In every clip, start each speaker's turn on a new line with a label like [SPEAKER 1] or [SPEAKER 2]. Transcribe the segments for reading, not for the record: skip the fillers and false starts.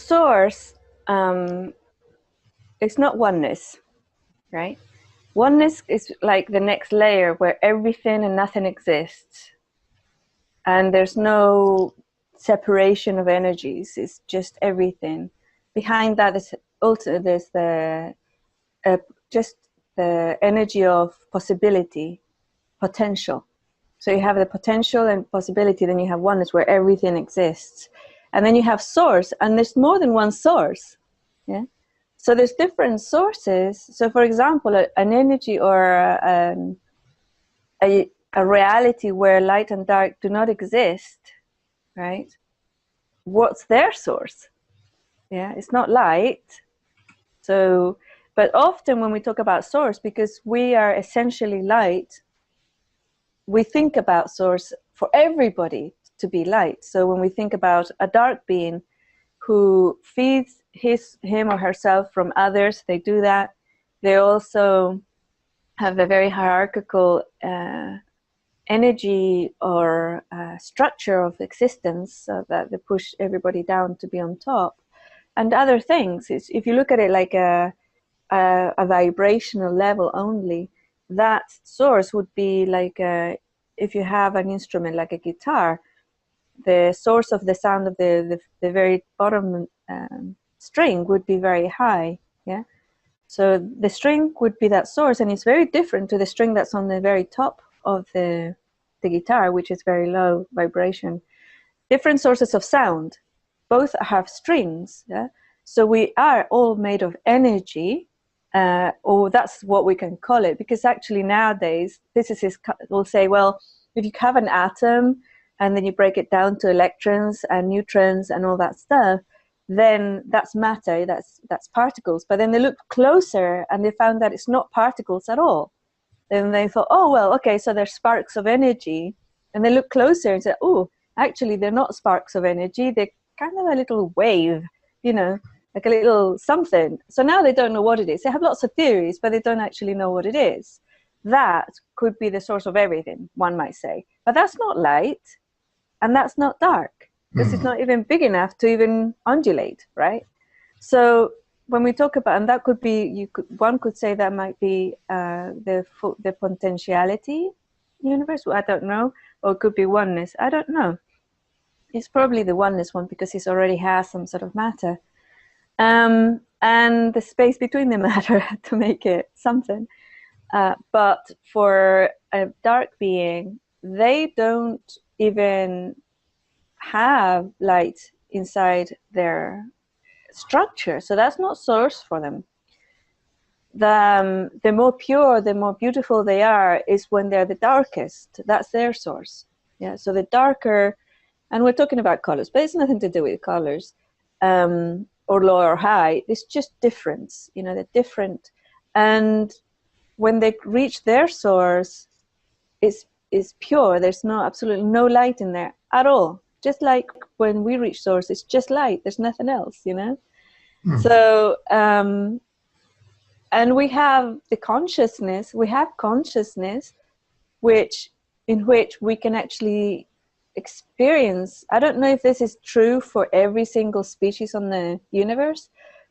[SPEAKER 1] source, it's not oneness, right? Oneness is like the next layer where everything and nothing exists. And there's no separation of energies. It's just everything. Behind that is also there's the just the energy of possibility, potential. So you have the potential and possibility, then you have oneness where everything exists. And then you have source, and there's more than one source. Yeah. So there's different sources. So for example, an energy or a reality where light and dark do not exist, right? What's their source? Yeah, it's not light. So, but often when we talk about source, because we are essentially light, we think about source for everybody to be light. So when we think about a dark being who feeds him or herself from others, they do that. They also have a very hierarchical energy or structure of existence, so that they push everybody down to be on top. And other things, if you look at it like a vibrational level only, that source would be like if you have an instrument like a guitar, the source of the sound of the very bottom string would be very high. Yeah. So the string would be that source, and it's very different to the string that's on the very top of the guitar, which is very low vibration. Different sources of sound, both have strings. Yeah? So we are all made of energy, or that's what we can call it, because actually nowadays physicists will say, well, if you have an atom and then you break it down to electrons and neutrons and all that stuff, then that's matter, that's particles. But then they looked closer and they found that it's not particles at all. Then they thought, oh, well, okay, so they're sparks of energy. And they looked closer and said, oh, actually, they're not sparks of energy. They're kind of a little wave, you know, like a little something. So now they don't know what it is. They have lots of theories, but they don't actually know what it is. That could be the source of everything, one might say. But that's not light, and that's not dark, because it's not even big enough to even undulate, right? So when we talk about, and that could be, one could say that might be the potentiality universe, I don't know, or it could be oneness, I don't know. It's probably the oneness one, because it already has some sort of matter. And the space between the matter to make it something. But for a dark being, they don't even have light inside their structure, so that's not source for them. The more pure, the more beautiful they are is when they're the darkest. That's their source. Yeah. So the darker, and we're talking about colors, but it's nothing to do with colors, or low or high. It's just difference. You know, they're different, and when they reach their source, it's pure. There's absolutely no light in there at all. Just like when we reach source, it's just light. There's nothing else, you know. So, and we have the consciousness. We have consciousness, in which we can actually experience. I don't know if this is true for every single species on the universe,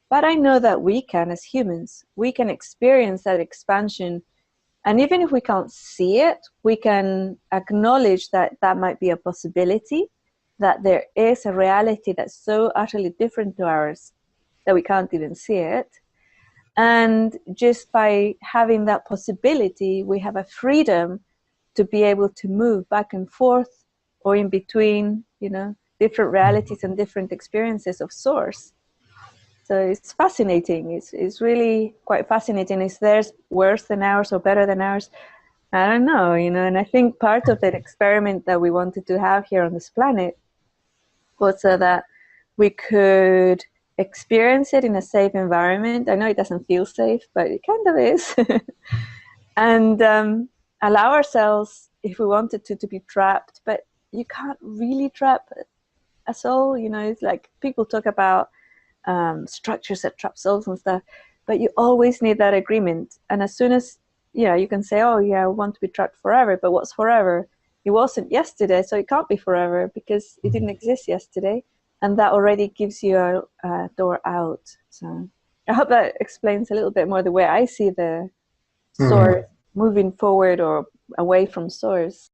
[SPEAKER 1] but I know that we can, as humans, we can experience that expansion. And even if we can't see it, we can acknowledge that that might be a possibility, that there is a reality that's so utterly different to ours that we can't even see it. And just by having that possibility, we have a freedom to be able to move back and forth, or in between, you know, different realities and different experiences of source. So it's fascinating. It's really quite fascinating. Is theirs worse than ours or better than ours? I don't know, you know. And I think part of that experiment that we wanted to have here on this planet was so that we could experience it in a safe environment. I know it doesn't feel safe, but it kind of is. And allow ourselves, if we wanted to be trapped, but you can't really trap a soul. You know, it's like people talk about structures that trap souls and stuff, but you always need that agreement. And as soon as, you can say, oh yeah, I want to be trapped forever, but what's forever? It wasn't yesterday, so it can't be forever, because it didn't exist yesterday, and that already gives you a door out. So I hope that explains a little bit more the way I see the source moving forward or away from source.